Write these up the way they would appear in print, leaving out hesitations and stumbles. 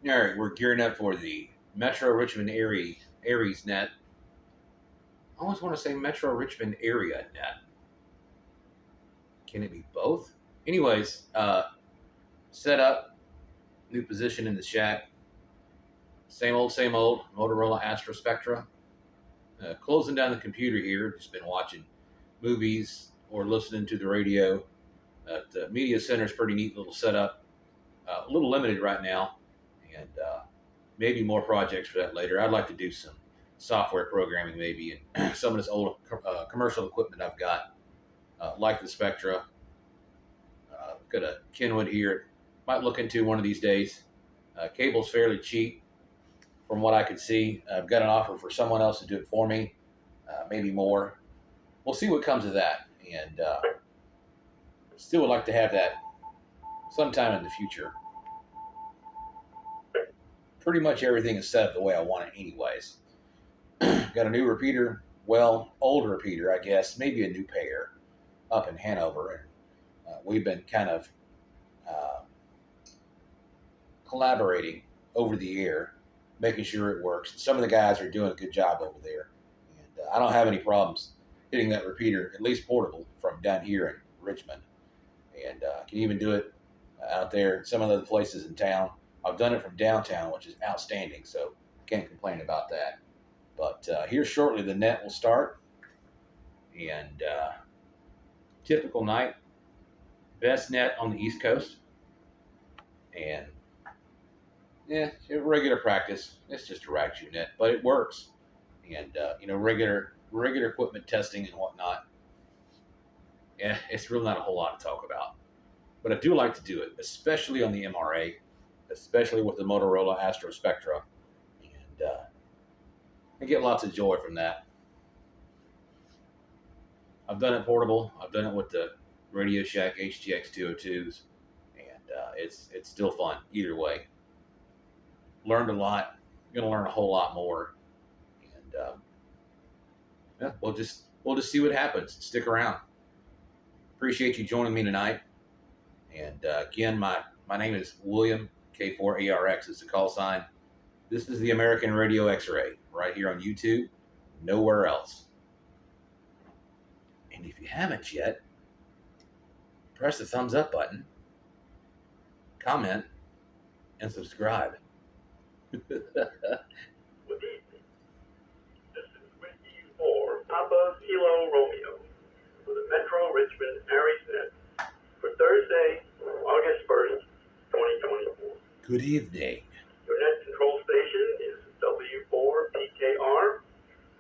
All right, we're gearing up for the Metro Richmond ARES Net. I always want to say Metro Richmond Area Net. Can it be both? Anyways, set up, new position in the shack. Same old Motorola Astro Spectra. Closing down the computer here. Just been watching movies or listening to the radio. The media center is pretty neat little setup. A little limited right now, and maybe more projects for that later. I'd like to do some software programming maybe, and some of this old commercial equipment I've got, like the Spectra. Got a Kenwood here. Might look into one of these days. Cable's fairly cheap from what I could see. I've got an offer for someone else to do it for me, maybe more. We'll see what comes of that, and still would like to have that sometime in the future. Pretty much everything is set up the way I want it anyways. Got a new repeater, well, old repeater, I guess, maybe a new pair up in Hanover. And we've been kind of collaborating over the air, making sure it works. Some of the guys are doing a good job over there. And I don't have any problems hitting that repeater, at least portable, from down here in Richmond. And can even do it out there in some of the other places in town. I've done it from downtown, which is outstanding, so can't complain about that. But here shortly, the net will start. And typical night, best net on the East Coast. And yeah, regular practice. It's just a rag shoe net, but it works. And regular equipment testing and whatnot. Yeah, it's really not a whole lot to talk about. But I do like to do it, especially on the MRA, especially with the Motorola Astro Spectra. And I get lots of joy from that. I've done it portable. I've done it with the Radio Shack HTX 202s. And it's still fun either way. Learned a lot. Going to learn a whole lot more. And yeah, we'll just see what happens. Stick around. Appreciate you joining me tonight. And again, my name is William, K4ARX is the call sign. This is the American Radio X-Ray right here on YouTube, nowhere else. And if you haven't yet, press the thumbs up button, comment, and subscribe. Good evening. This is Whiskey 4 Papa Kilo Romeo for the Metro Richmond ARES Net for Thursday, August 1st, 2024. Good evening. Your net control station is W4PKR.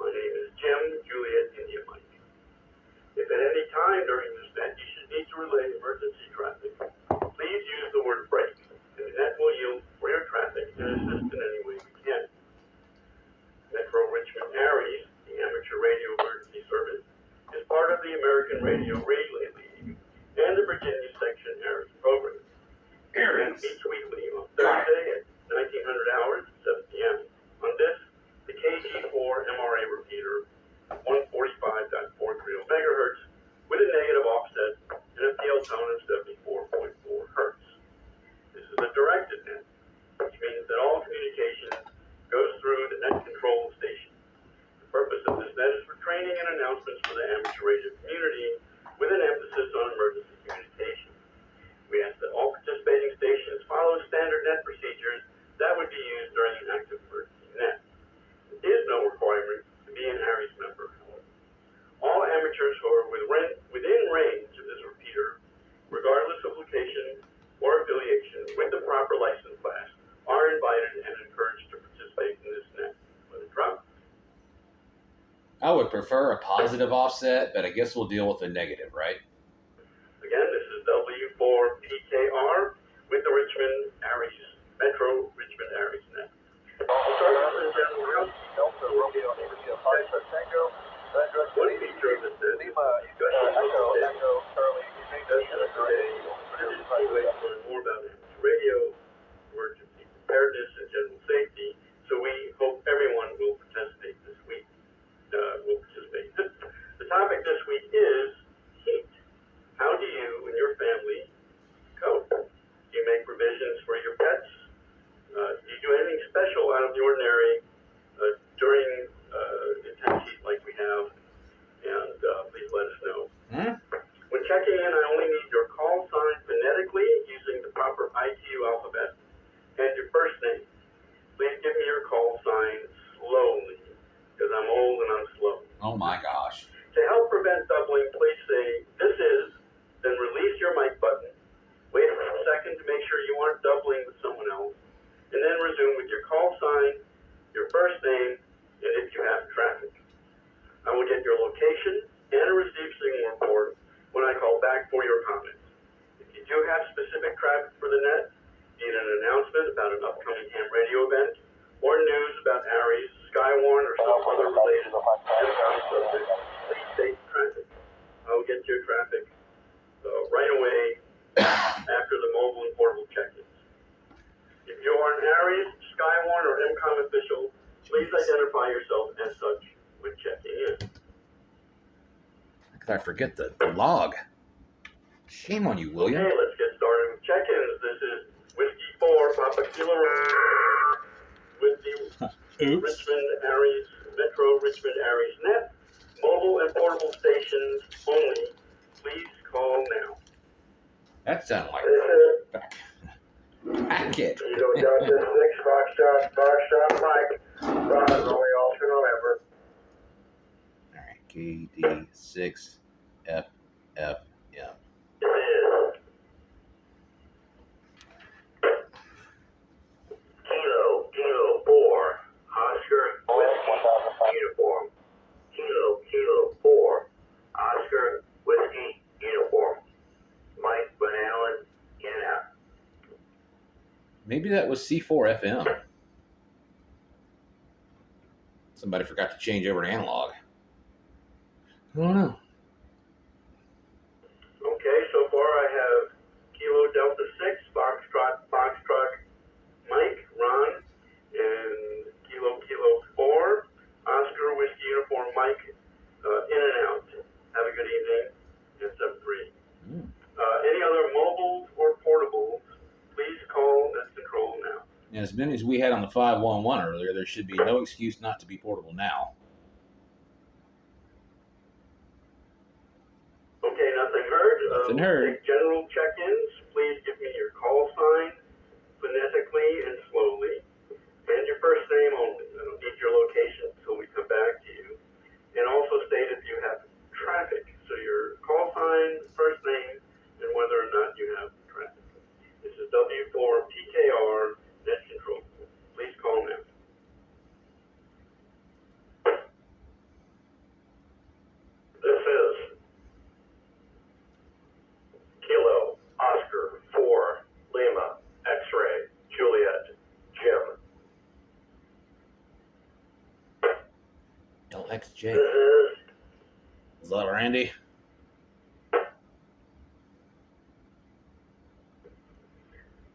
My name is Jim Juliet India Mike. If at any time during this net you should need to relay emergency traffic, please use the word break, and the net will yield for your traffic and assist in any way we can. Metro Richmond ARES, the amateur radio emergency service, is part of the American Radio Relay League and the Virginia Section ARES program. Airing each weekly on Thursday at 1900 hours, 7 p.m. On this, the KG4 MRA repeater, 145.430 megahertz, with a negative offset and a PL tone of 74.4 hertz. This is a directed net, which means that all communication goes through the net control station. The purpose of this net is for training and announcements for the amateur radio community, with an emphasis on emergency communication. We ask that all participating stations follow standard net procedures that would be used during an active emergency net. There is no requirement to be an ARES member, however. All amateurs who are within range of this repeater, regardless of location or affiliation with the proper license class, are invited and encouraged to participate in this net. Let it drop. I would prefer a positive offset, but I guess we'll deal with the negative, right? Again, this is W4PKR with the Richmond ARES, Metro Richmond ARES Net. One feature of this is learn more about radio, emergency preparedness, and general safety. So we hope everyone will participate this week. The topic this week is heat. How do you and your family cope? Do you make provisions for your pets? Do you for your comments. If you do have specific traffic for the net, be it an announcement about an upcoming ham radio event, or news about ARES, Skywarn, or some other related subject, please state traffic. I'll get to your traffic right away after the mobile and portable check-ins. If you are an ARES, Skywarn, or MCOM official, please identify yourself as such when checking in. How could I forget the log? Shame on you, William. Okay, let's get started with check-ins. This is Whiskey 4, Papa Kilo, with the Richmond ARES, Metro Richmond ARES Net, mobile and portable stations only. Please call now. That sounded like back. Packet. Kilo Delta 6, Foxtrot Mike, Ron, Romeo, Oscar, November. Alright, KD6 FFM. Kilo 4, Oscar, Whiskey, Uniform. Kilo 4, Oscar, Whiskey, Uniform. Mike Van Allen, in and out. Maybe that was C4 FM. Somebody forgot to change over to analog. I don't know. Okay, so far I have Kilo Delta 6, Foxtrot, Mike, Ron, and Kilo 4, Oscar, Whiskey, Uniform, Mike, in and out. Have a good evening, and 7-3. Any other mobiles or portables, please call Net Control now. As many as we had on the 511 earlier, there should be no excuse not to be portable now. Okay, nothing heard. Nothing heard. Take general check-ins. Please give me your call sign phonetically and slowly, and your first name only. I don't need your location until we come back to you. And also state if you have traffic. So your call sign, first name, and whether or not you have traffic. This is W4 PKR Net Control. Please call now. This is Kilo Oscar 4 Lima X-Ray Juliet Jim. LXJ. This is Is that Randy?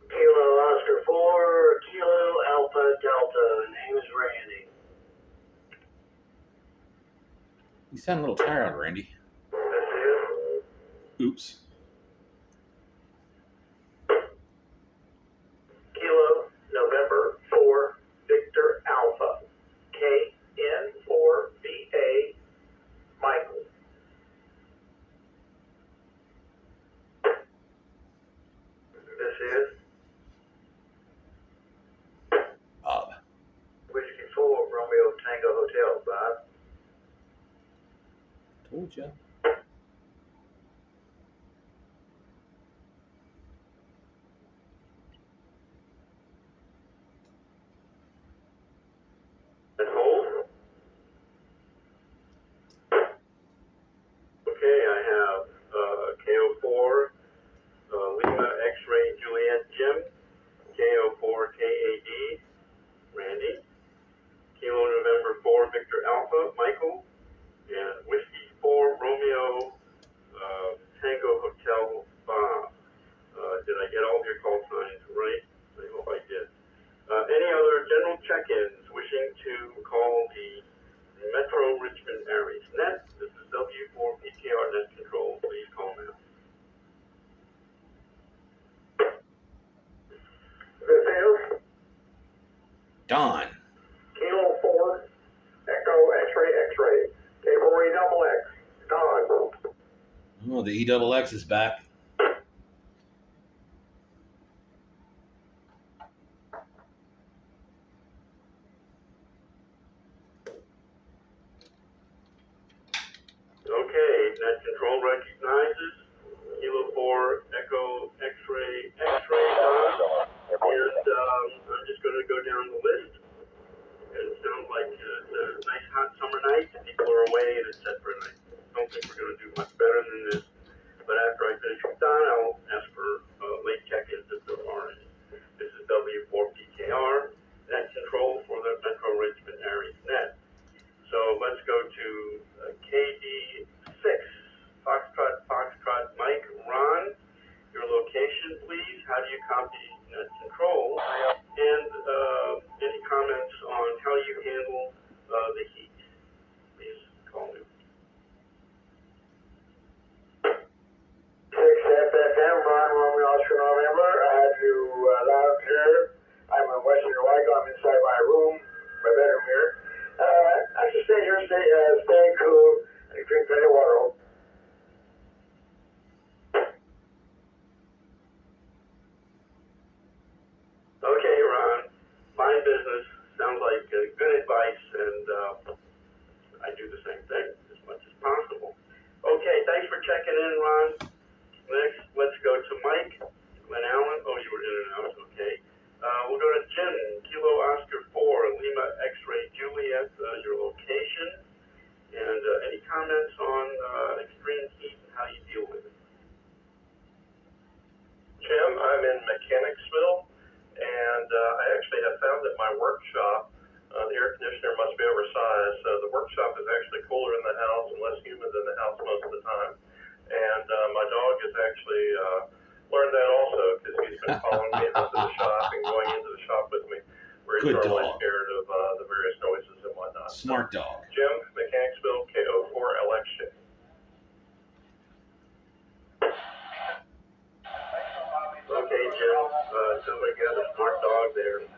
Kilo Oscar 4 Kilo Alpha Delta. Name is Randy. You sound a little tired, Randy. This is Oops. Kilo November 4 Victor Alpha KN4VA Michael. This is Bob. Whiskey 4 Romeo Tango Hotel, Bob. Told ya. And hold. Okay, I have KO4 Lima X-Ray Juliet Jim, KO4 KAD Randy, Kilo November 4 Victor Alpha Michael, and Whiskey 4 Romeo Tango Hotel Bob. Did I get all of your call signs right? I hope I did. Any other general check-ins wishing to call the Metro Richmond ARES Net? This is W4PKR Net Control. Please call now. This is Don. Kilo 4 Echo X-Ray K4E double X. Don. Oh, the EXX is back. Okay, Net Control recognizes Kilo 4 Echo X-Ray Don. And I'm just going to go down the list. And it sounds like it's a nice hot summer night. People are away and it's set for a night. I don't think we're going to do much better than this. But after I finish you copy net control, and any comments on how you handle the heat. Please call me. 6FFM, Ron Romeo Oscar November. I have you loud and clear. I'm in Western Waco. I'm inside my room, my bedroom here. I just stay here, stay cool, and drink plenty of water. Okay, Ron. Fine business. Sounds like good advice, and I do the same thing as much as possible. Okay, thanks for checking in, Ron. Next, let's go to Mike. Glen Allen. Oh, you were in and out. Okay. We'll go to Jim. Kilo Oscar 4, Lima X-Ray Juliet, your location. And any comments on extreme heat and how you deal with it? Jim, I'm in Mechanicsville, and I actually have found that my workshop, the air conditioner must be oversized, so the workshop is actually cooler in the house and less humid than the house most of the time. And my dog has actually learned that also, because he's been following me out to the shop and going into the shop with me, where he's Good normally dog. scared of the various noises and whatnot. Smart dog. Jim, Mechanicsville, KO4LX. Okay, Jim. Somebody got a smart dog there. And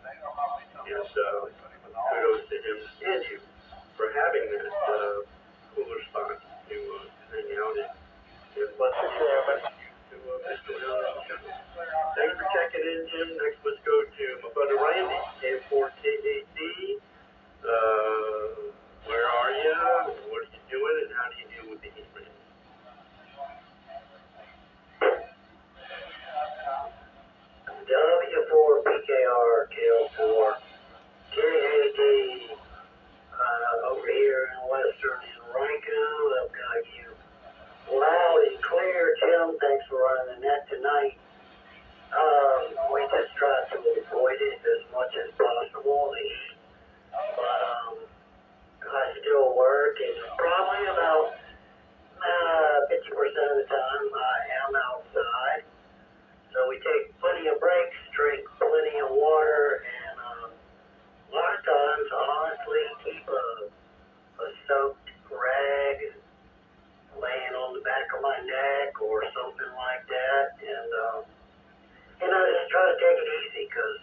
kudos to him and you for having that cooler spot to hang out in. And plus, thanks for checking in, Jim. Next, let's go to my brother Randy, K4KAD. Where are you? What are you doing? And how do you deal with the heat, Randy? W4PKR, KO4, KAD, over here in Western and Rankin. I've got you loud and clear, Jim. Thanks for running the net tonight. We just try to avoid it as much as possible. But I still work, and probably about 50% of the time I am outside. So we take plenty of breaks, drink plenty of water, and a lot of times, honestly, keep a soaked rag laying on the back of my neck or something like that. And, just try to take it easy, because,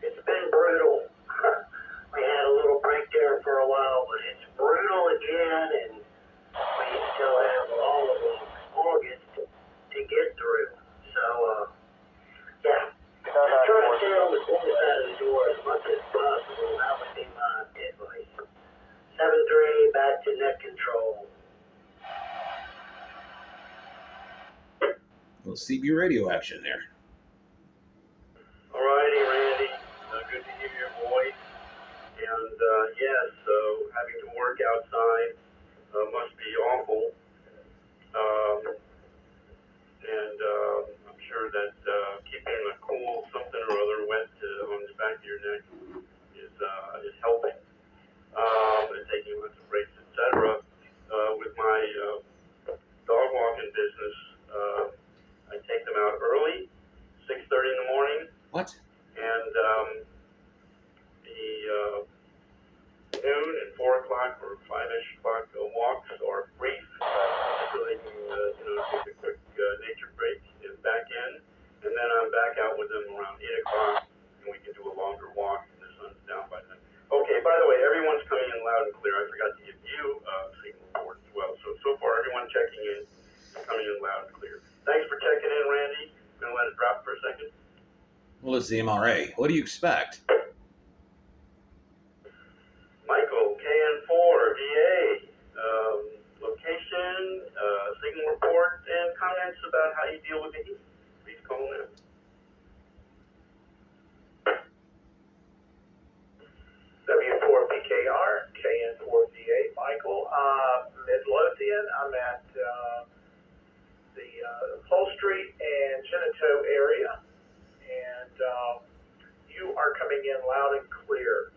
it's been brutal. We had a little break there for a while, but it's brutal again, and we still have all of August to get through. So, just try to stay on the cool side of the door as much as possible. That would be my advice. 7-3, back to net control. Little CB radio action there. Alrighty, Randy. Good to hear your voice. And yes, so having to work outside must be awful. And I'm sure that keeping a cool something or other wet on the back of your neck is helping. And taking lots of breaks, etc. With my dog walking business, I take them out early, 6:30 in the morning. What? And the noon and 4 o'clock or 5-ish o'clock walks are brief, so they can take a quick nature break and back in, and then I'm back out with them around 8 o'clock, and we can do a longer walk, and the sun's down by then. Okay, by the way, everyone's coming in loud and clear. I forgot to give you a signal report as well. So far, everyone checking in is coming in loud and clear. Thanks for checking in, Randy. I'm going to let it drop for a second. Well, it's the MRA. What do you expect? Michael, KN4, VA, location, signal report, and comments about how you deal with the heat. Please call now. W4PKR, KN4VA, Michael, Midlothian. I'm at the upholstery and Genito area, and you are coming in loud and clear.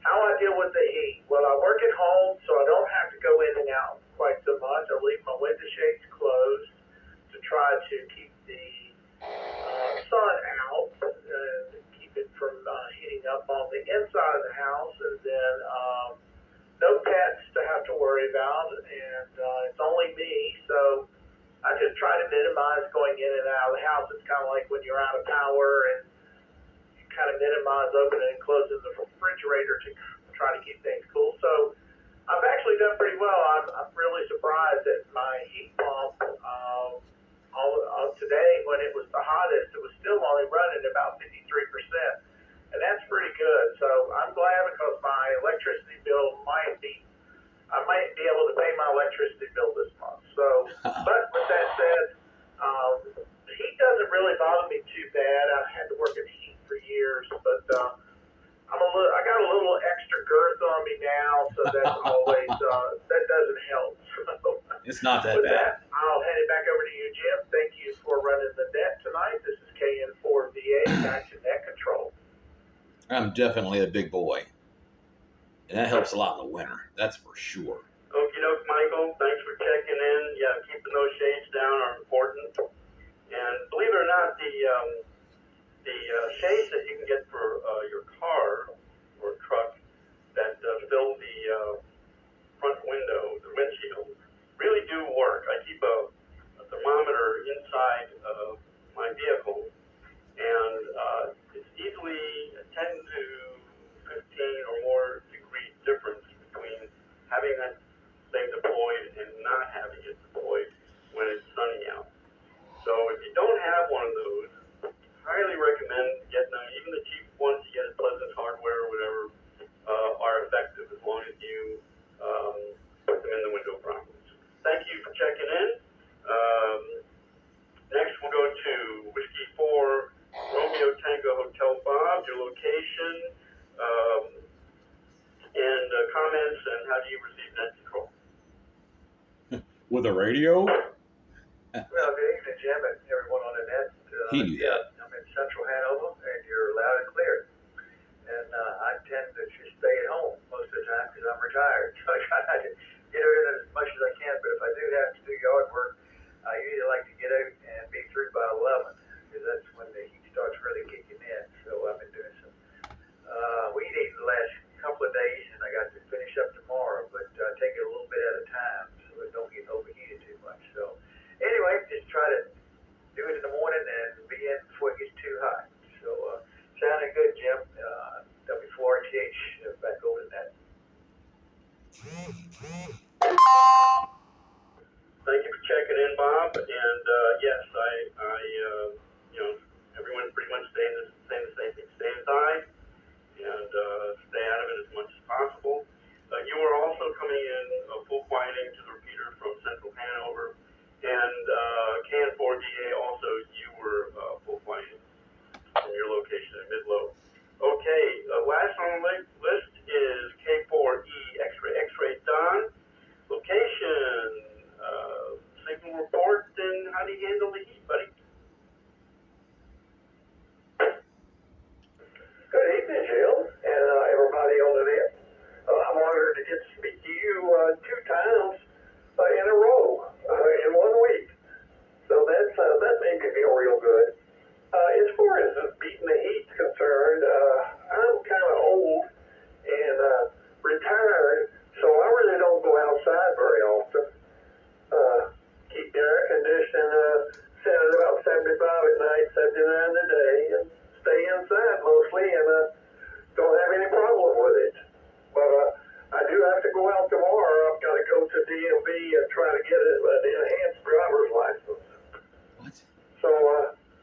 How I deal with the heat? Well, I work at home, so I don't have to go in and out quite so much. I leave my window shades closed to try to keep the inside of the house, and then no pets to have to worry about, and it's only me, so I just try to minimize going in and out of the house. It's kind of like when you're out of power, and you kind of minimize opening and closing the refrigerator to try to keep things cool. So I've actually done pretty well. I'm really surprised that my heat pump, today when it was the hottest, it was still only running about 53%. And that's pretty good. So I'm glad because my electricity bill I might be able to pay my electricity bill this month. So, but with that said, the heat doesn't really bother me too bad. I've had to work in heat for years, but I got a little extra girth on me now, so that's always that doesn't help. So, It's not that with bad. that, I'll hand it back over to you, Jim. Thank you for running the net tonight. This is KN4VA back to net control. I'm definitely a big boy. And that helps a lot in the winter. That's for sure. Okie doke, Michael. Thanks for checking in. Yeah, keeping those shades down are important. And believe it or not, the shades that you can get for your car or truck that fill the front window, the windshield, really do work. I keep a thermometer inside of my vehicle, and it's easily a 10 to 15 or more degree difference between having that thing deployed and not having it deployed when it's sunny out. So if you don't have one of those, highly recommend getting them. Even the cheap ones you get at Pleasant Hardware or whatever are effective as long as you put them in the window properly. Thank you for checking in. Next we'll go to Whiskey 4 Romeo Tango Hotel Bob, your location, and comments, and how do you receive net control? With a radio? Well, good evening, Jim, and everyone on the net. He knew that. I'm in Central Hanover, and you're loud and clear. And I tend to just stay at home most of the time because I'm retired. So I try to get in as much as I can, but if I do have to do yard work, I usually like to get out and be through by 11 because that's when the heat starts really kicking in. So I've been doing some weed eating the last couple of days, and I got to finish up tomorrow, but take it a little bit at a time so it don't get overheated too much. So anyway, just try to do it in the morning and be in before it gets too hot. So sounding good, Jim. W4RTH, back over to that. Thank you for checking in, Bob. And yes, everyone pretty much saying the same thing. Stay inside and stay out of it as much as possible. You are also coming in full quieting to the repeater from Central Hanover, and KN4DA also you were full quieting from your location at Midlow. Okay, last on the list is K4E X-Ray Don. Location, signal report, and how do you handle the heat, buddy? Good evening, Jill, and everybody on the net. I'm honored to get to speak to you 2 times in a row in 1 week. So that made me feel real good. As far as beating the heat's concerned, I'm kind of old and retired, so I really don't go outside very often. Keep the air conditioning set at about 75 at night, 79 a day, and stay inside mostly, and don't have any problem with it. But I do have to go out tomorrow. I've got to go to DMV and try to get an enhanced driver's license. What? So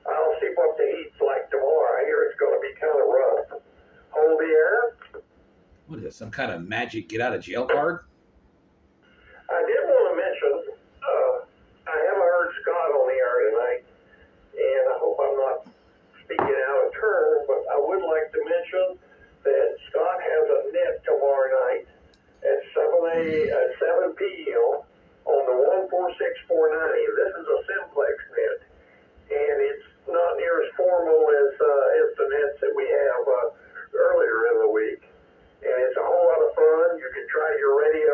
I'll see what the heat's like tomorrow. I hear it's going to be kind of rough. Hold the air. What is this? Some kind of magic get out of jail card? I did want to mention, I haven't heard Scott on the air tonight, and I hope I'm not speaking out of turn, but I would like to mention that Scott has a net tomorrow night at 7 p.m. on the 146-490. This is a simplex net, and it's not near as formal as the nets that we have earlier in the week. And it's a whole lot of fun. You can try your radio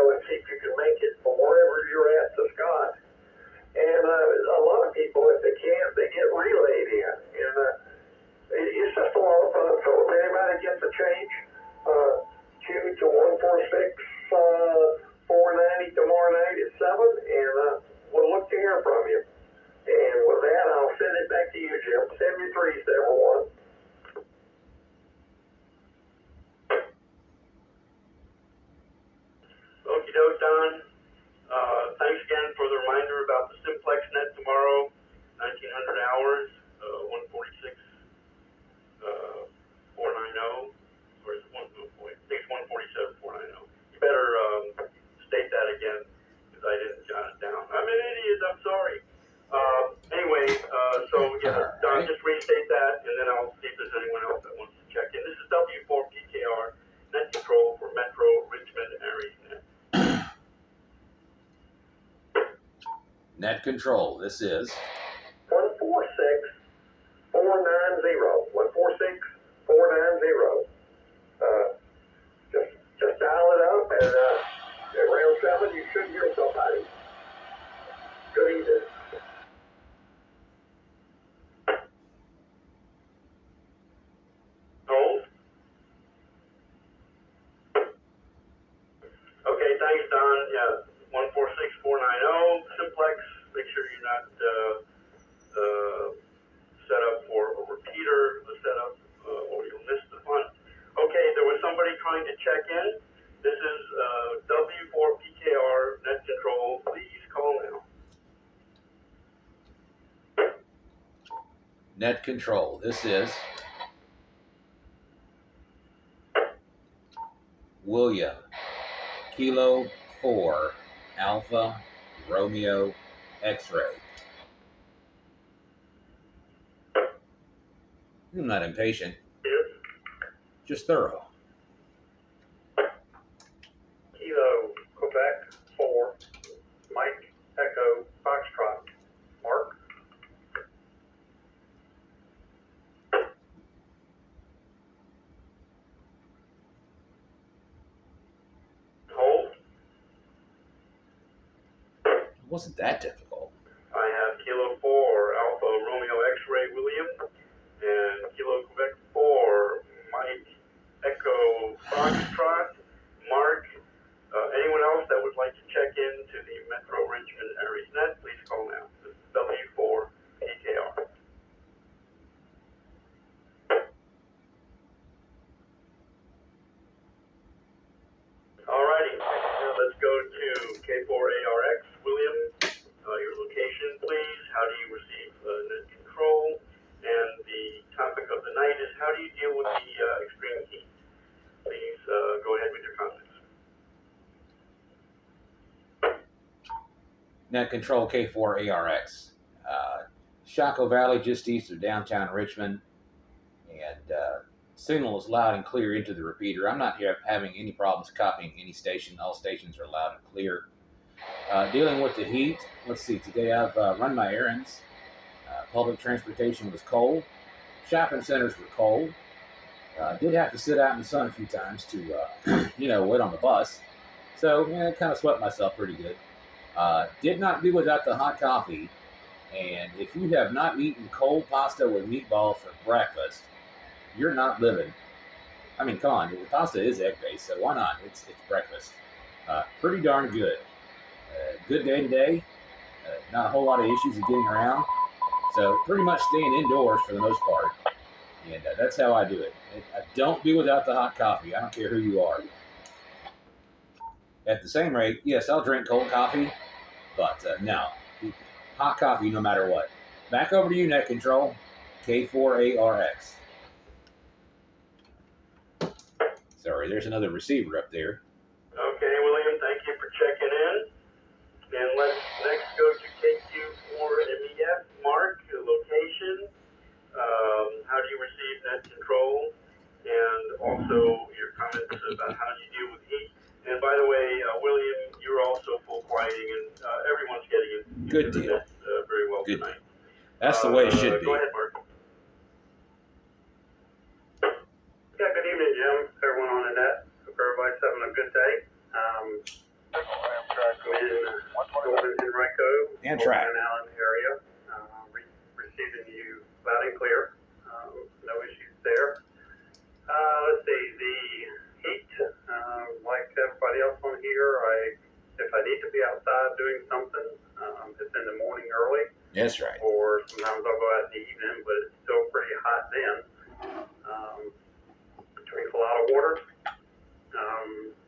Control, this is 146490. 146490. Just dial it up, and at round 7 you should hear somebody. Good evening. Hold. Okay, thanks, Don. Yeah, 146490 simplex. Make sure you're not set up for a repeater. The setup, or you'll miss the fun. Okay, there was somebody trying to check in. This is W4PKR Net Control. Please call now. Net Control, this is William, Kilo 4, Alpha, Romeo, X-Ray. I'm not impatient, Yes. just thorough. Kilo, Quebec 4, Mike, Echo, Foxtrot, Mark. Hold. It wasn't that difficult. I have Kilo 4 Alpha Romeo X-Ray William and Kilo Quebec 4 Mike Echo Foxtrot Mark. Anyone else that would like to check in to the Metro Richmond ARES Net, please call now. This is W4 PKR. Alrighty, now let's go to K4ARX William. Your location, please. How do you receive net control? And the topic of the night is how do you deal with the extreme heat? Please go ahead with your comments. Net Control K4ARX. Shaco Valley, just east of downtown Richmond. And signal is loud and clear into the repeater. I'm not here having any problems copying any station. All stations are loud and clear. Dealing with the heat, let's see, today I've run my errands. Public transportation was cold. Shopping centers were cold. Did have to sit out in the sun a few times to, wait on the bus. So, kind of swept myself pretty good. Did not do without the hot coffee. And if you have not eaten cold pasta with meatballs for breakfast, you're not living. I mean, come on, the pasta is egg-based, so why not? It's breakfast. Pretty darn good. Good day today. Not a whole lot of issues of getting around. So pretty much staying indoors for the most part. And that's how I do it. I don't do without the hot coffee. I don't care who you are. At the same rate, yes, I'll drink cold coffee, but no. Hot coffee no matter what. Back over to you, Net Control. K4ARX. Sorry, there's another receiver up there. Okay, William, thank you for checking in. And let's next go to KQ4MEF. Mark, your location. How do you receive net control? And also your comments about how do you deal with heat. And by the way, William, you're also full quieting, and everyone's getting it. Good deal. Very well Good. tonight. That's the way it should be. Go ahead, Mark. Yeah, good evening, Jim. Everyone on the net. Hope everybody's having a good day. I'm in Golden, Henrico, Amtrak. Golden Allen area. Receiving you loud and clear. No issues there. Let's see, the heat, like everybody else on here, if I need to be outside doing something, it's in the morning early. That's right. Or sometimes I'll go out in the evening, but it's still pretty hot then. Drink a lot of water.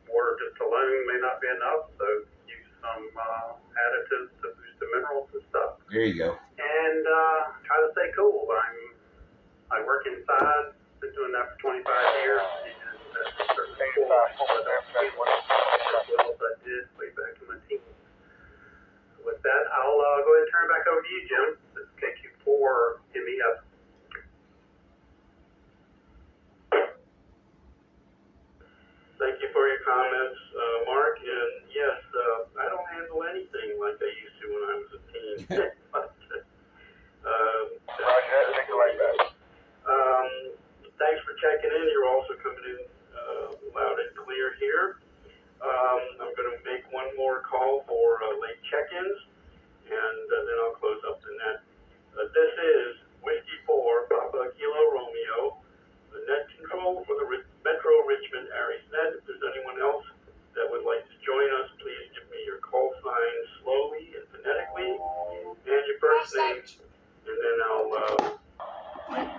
Water just alone may not be enough, so use some additives to boost the minerals and stuff. There you go. And try to stay cool. I work inside. Been doing that for 25 years. And that's certainly cool. I did way back in my teens. With that, I'll go ahead and turn it back over to you, Jim. This is KQ4 MEF. Thank you for your comments, Mark. And yes, I don't handle anything like I used to when I was a teen. Roger, thanks like that. Thanks for checking in. You're also coming in loud and clear here. I'm going to make one more call for late check-ins, and then I'll close up the net. This is Whiskey 4 Papa Kilo Romeo, the net control for the Metro Richmond ARES Net. If there's anyone else that would like to join us, please give me your call sign slowly and phonetically, and your first name, and then I'll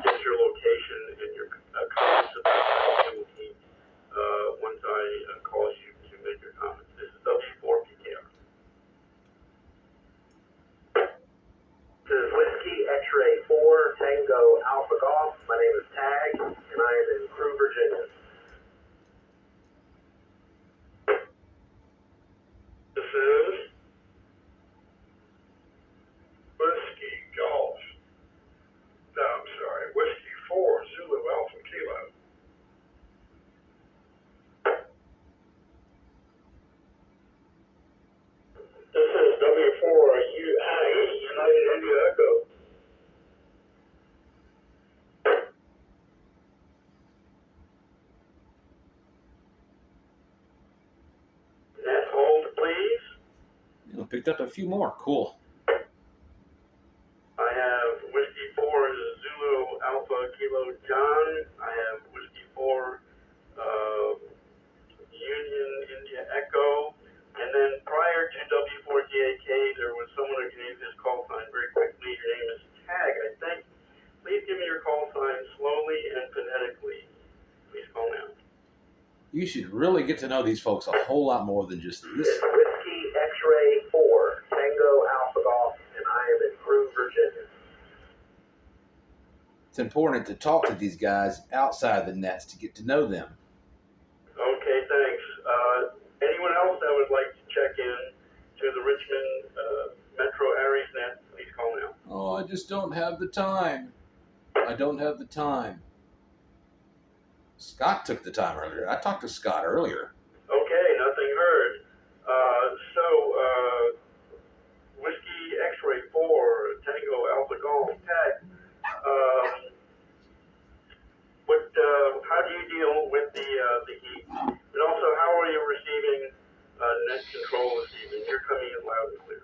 get your location and your comments about the heat once I call you to make your comments. This is W4PKR. This is Whiskey X-Ray 4 Tango Alpha Golf. My name is Tag, and I am in Crew, Virginia. This is Whiskey Golf. No, I'm sorry. Whiskey 4 Zulu Alpha Kilo. This is W4 United India Echo. Net hold, please. Picked up a few more. Cool. I have Whiskey 4 Zulu Alpha Kilo John. I have Whiskey 4 Union India Echo. And then prior to W4JAK, there was someone who gave his call sign very quickly. Your name is Tag, I think. Please give me your call sign slowly and phonetically. Please call now. You should really get to know these folks a whole lot more than just this. It's Whiskey X-Ray 4 Tango Alpha Golf, and I am in Crew, Virginia. It's important to talk to these guys outside the nets to get to know them. Okay, thanks. Anyone else that would like to check in to the Richmond Metro ARES Net, please call now. Oh, I just don't have the time. I don't have the time. Scott took the time earlier. I talked to Scott earlier. Okay, nothing heard. Whiskey X-Ray 4 Tango Alpha Golf Tag. How do you deal with the heat? And also, how are you receiving net control this evening? You're coming in loud and clear.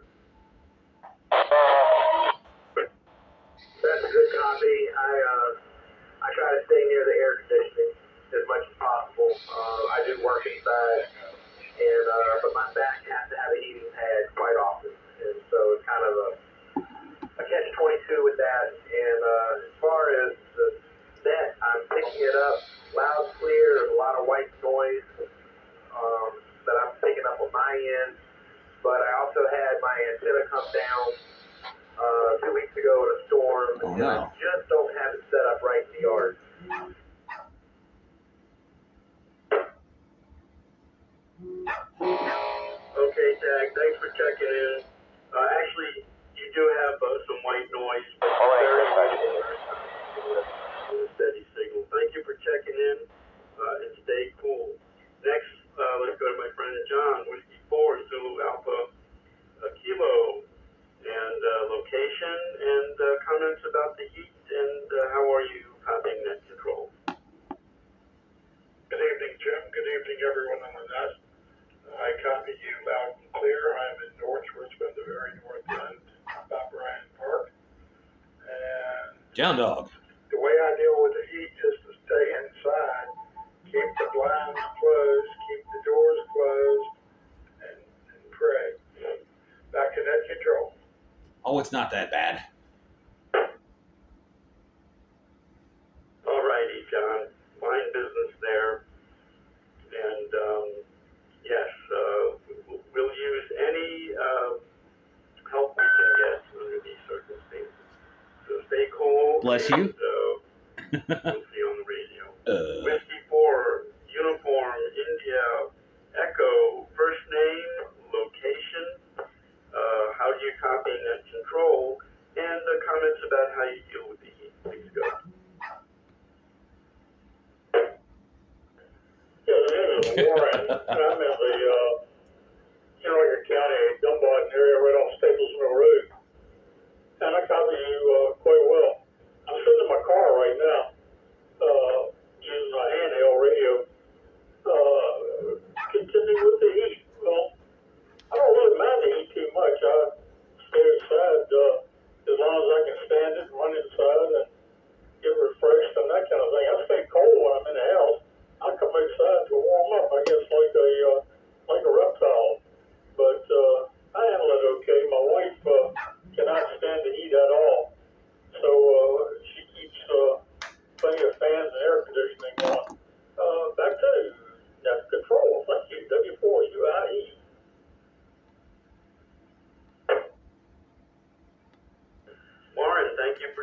That's a good copy. I try to stay near the air conditioning as much as possible. I do work inside, and but my back has to have a heating pad quite often, and so it's kind of a catch-22 with that. And as far as the net, I'm picking it up loud, clear. There's a lot of white noise that I'm picking up on my end, but I also had my antenna come down 2 weeks ago in a storm, and I just don't have it set up right in the yard. Okay, Tag, thanks for checking in. Actually, you do have some white noise, but very steady signal. Thank you for checking in, and stay cool. Next, let's go to my friend John, Whiskey 4 Zulu Alpha Kilo, and location and comments about the heat, and how are you copying net control? Good evening, Jim. Good evening, everyone on the net. I copy you loud and clear. I'm in North Richmond, the very north end of Bryant Park. And Down dog. the way I deal with the heat is to stay inside, keep the blinds closed, keep the doors closed, and pray. Back to net control. Oh, it's not that bad. All righty, John. Fine business there. And yes, we'll use any help we can get under these circumstances. So stay cool. Bless and, you. we'll see you on the radio. Whiskey 4 Uniform India Echo. First name, location. How do you copy net control? And comments about how you deal with the heat. Please go. Yeah, this is Warren. I'm in the Kennewick County, Dumbarton area, right off Staples Mill Road.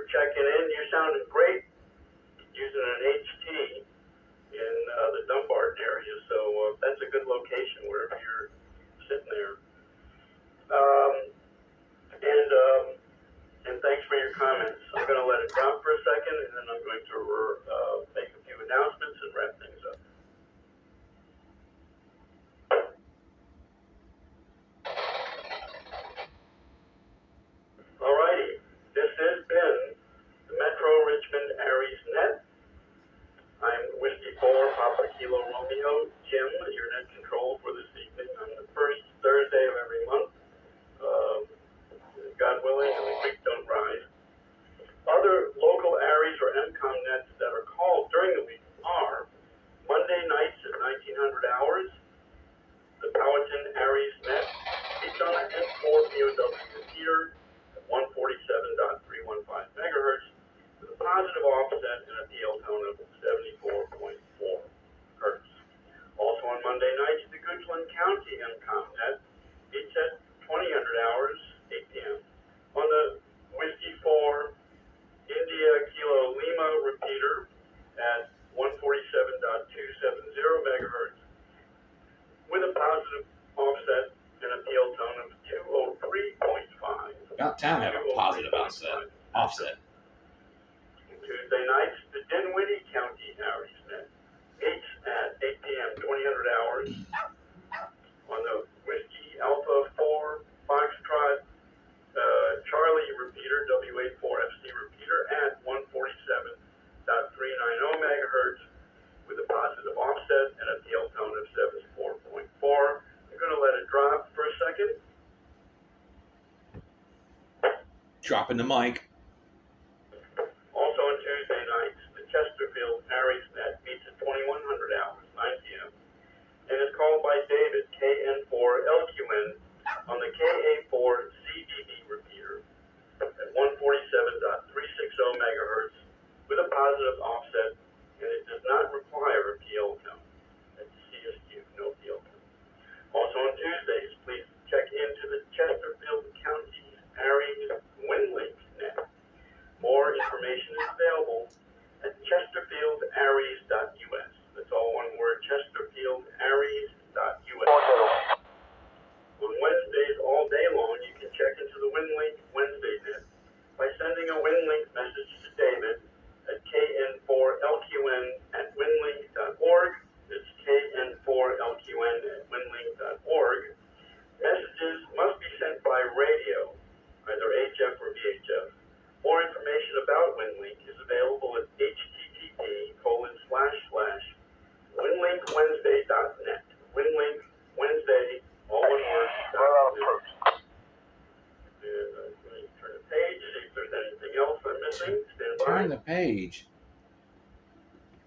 for checking in. You sounded great using an HT in the Dumbarton area, so that's a good location wherever you're sitting there. And thanks for your comments. I'm going to let it drop for a second, and then I'm going to make a few announcements and wrap things up. Alrighty, this has been the Metro Richmond ARES Net. I'm Whiskey 4 Papa Kilo Romeo, Jim, your net control for this evening on the first Thursday of every month. God willing, and the creek don't rise. Other local ARES or MCOM nets that are called during the week are Monday nights at 1900 hours, the Powhatan ARES Net, each on the N4 POW repeater at 147.315 megahertz with a positive offset and a PL tone of 74.4 hertz. Also on Monday nights, the Goochland County MCOM net, each at 2000 hours, 8 p.m. On the Whiskey 4 India Kilo Lima repeater at 147.270 megahertz with a positive offset and a PL tone of 203.5. About time to have a positive offset. Tuesday nights, the Dinwiddie County ARES Net, each at 8 p.m., 2000 hours. On the Whiskey Alpha 4 Foxtrot Charlie repeater, W84FC repeater at 147.390 megahertz with a positive offset and a PL tone of 74.4. I'm going to let it drop for a second. Dropping the mic. Also on Tuesday nights, the Chesterfield ARES Net meets at 2100 hours, 9 p.m. and is called by David KN4LQN on the KA4 CDB repeater at 147.360 megahertz with a positive offset, and it does not require a PL tone. That's CSQ, no PL tone. Also on Tuesdays, please check into the Chesterfield County ARES WinLink Net. More information is available at chesterfieldares.us. That's all one word, chesterfieldares.us. On Wednesdays all day long, you can check into the WinLink Wednesday net by sending a WinLink message to David at kn4lqn@winlink.org. It's kn4lqn@winlink.org. Messages must be sent by radio, either HF or VHF. More information about WinLink is available at http://winlinkwednesday.net. WinLink Wednesday, all one word. And I'm going to turn the page, see if there's anything else I'm missing. Stand by. Turn the page.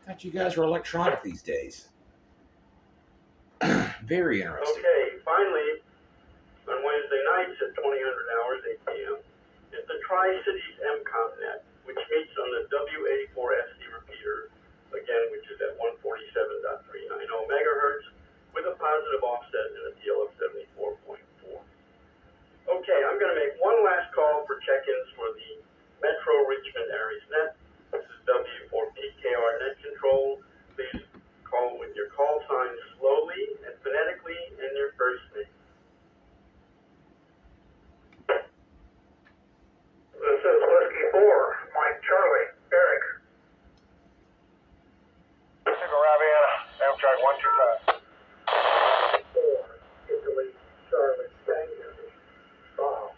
I thought you guys were electronic these days. Very interesting. Okay, finally, on Wednesday nights at 2000 hours, 8 p.m., is the Tri-Cities MCOM net, which meets on the W84FC repeater, again, which is at 147.390 megahertz, with a positive offset and a PL of 74.4. Okay, I'm going to make one last call for check-ins for the Metro Richmond ARES Net. This is W4PKR Net Control. Please call with your call signs slowly and phonetically in your first name. This is Whiskey 4, Mike Charlie, Eric. Cinco Raviana, Amtrak 125. 4, Italy, Charlie, Tango, Bob.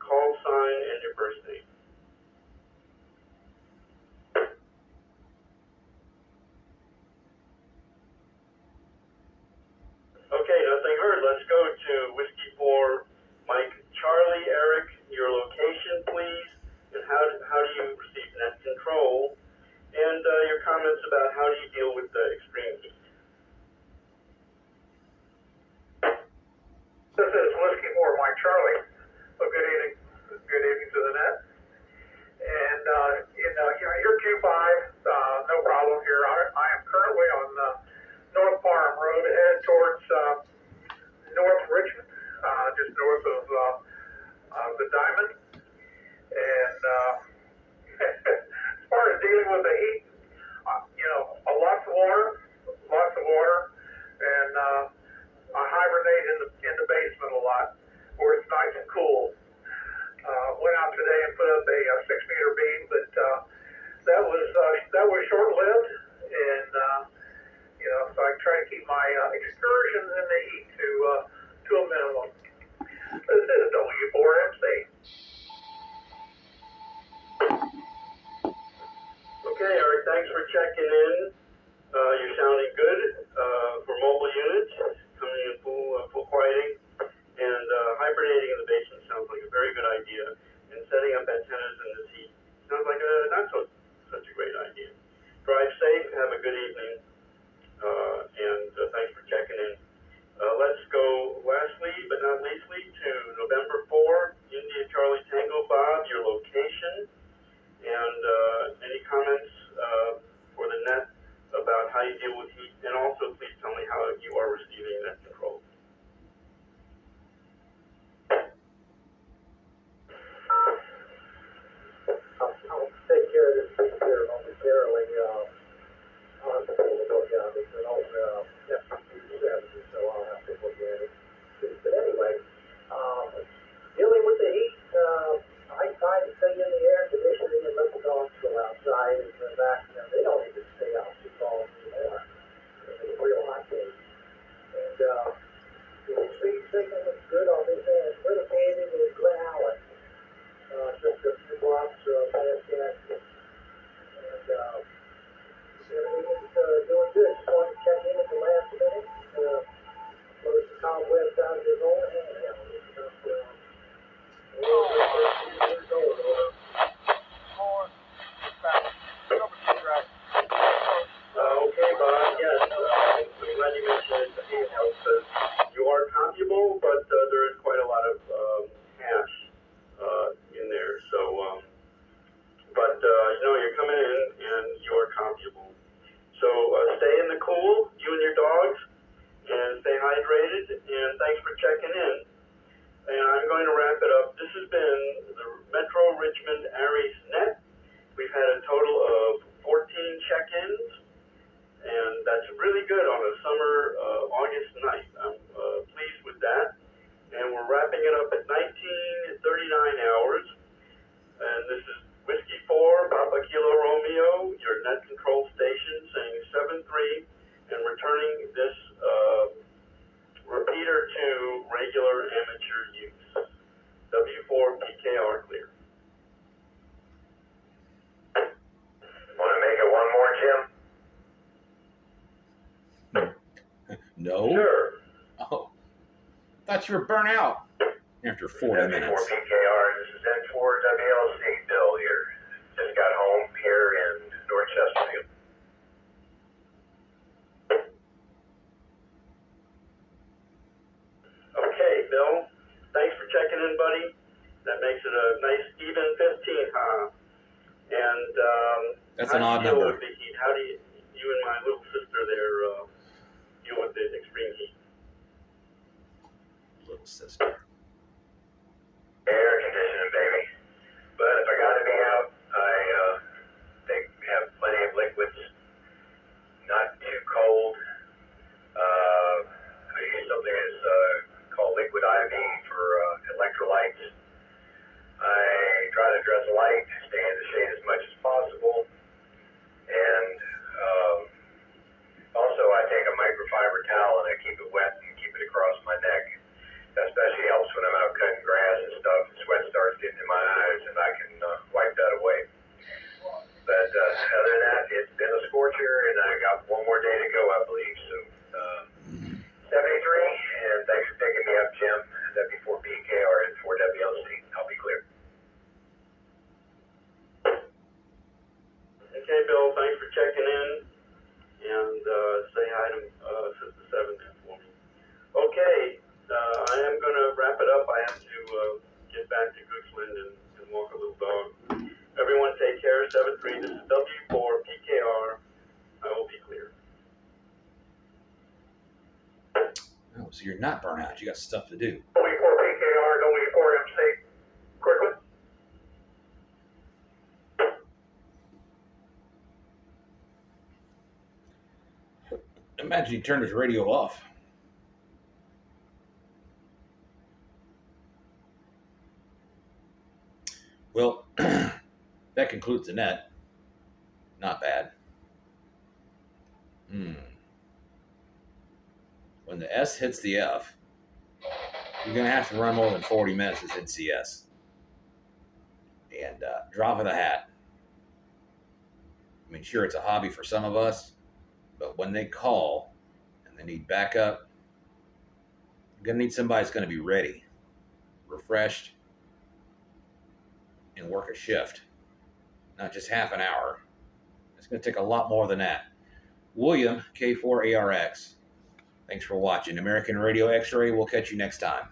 call sign, and your first name. Okay, nothing heard. Let's go to Whiskey 4, Mike, Charlie, Eric, your location, please, and how do you receive net control, and your comments about how do you deal with the extreme heat. This is Whiskey 4, Mike Charlie. So good evening. Good evening to the net. And, you're Q5, no problem here. I am currently on North Farm Road, headed towards North Richmond, just north of the Diamond. And as far as dealing with the heat, lots of water, and I hibernate in the basement a lot, where it's nice and cool. Went out today and put up a 6-meter beam, but that was short-lived, and so I try to keep my excursions in the heat to a minimum. This is W4MC. Okay, Eric, thanks for checking in. You're sounding good for mobile units, coming in full quieting, and hibernating in the basement sounds like a very good idea. And setting up antennas in this heat sounds like not such a great idea. Drive safe, have a good evening, and thanks for checking in. Let's go lastly but not leastly to November 4, India Charlie Tango Bob, your location, and any comments for the net about how you deal with heat, and also please tell me how you are receiving net control. I'll take care of this here momentarily. I'll have to pull the book out. It's an old F-270, so I'll have to look at it. But anyway, dealing with the heat, I try to stay in the air conditioning and let the dogs go outside. And in fact, they don't even stay out too long anymore. It's real hot days. And the speed signal is good on this end. We're located in Glen Allen, just a few blocks past Gadsden. And everything's doing good. Just wanted to check in at the last minute. Close the cobwebs out of his own handheld. Okay, Bob, yes, I'm glad you mentioned the handheld, because you are computable, but there is quite a lot of hash in there, so, but you're coming in and you are computable. So stay in the cool, you and your dogs, and stay hydrated, and thanks for checking in. And I'm going to wrap it up. This has been the Metro Richmond ARES Net. We've had a total of 14 check-ins, and that's really good on a summer August night. I'm pleased with that. And we're wrapping it up at 19:39 hours. And this is Whiskey 4, Papa Kilo Romeo, your net control station, saying 7-3, and returning this repeater to regular amateur use. W4 PKR clear. Want to make it one more, Jim? No? Sure. Oh, thought you were burnt out after 40 minutes. W4 PKR, this is N4 WLC, Bill here. Just got home here in North Chesterfield. Okay, Bill. Thanks for checking in, buddy. That makes it a nice even 15, huh? And That's an odd number. With the heat? How do you and my little sister there deal with the extreme heat? Little sister. Air conditioning, baby. But if I gotta be out, they have plenty of liquids. Not too cold. I use something that's called liquid IV for electrolytes. I try to dress light, stay in the shade as much as possible, and also I take a microfiber towel and I keep it wet and keep it across my neck. That especially helps when I'm out cutting grass and stuff. The sweat starts and walk a little dog. Everyone take care. 7-3. This is W4PKR. I will be clear. Oh, so you're not burnt out. You got stuff to do. W4PKR, W4MC. Quickly. Imagine he turned his radio off. Well, that concludes the net. Not bad. When the S hits the F, you're going to have to run more than 40 minutes as NCS. And drop of the hat. I mean, sure, it's a hobby for some of us, but when they call and they need backup, you're going to need somebody that's going to be ready, refreshed, and work a shift. Not just half an hour. It's going to take a lot more than that. William, K4ARX. Thanks for watching. American Radio X-Ray. We'll catch you next time.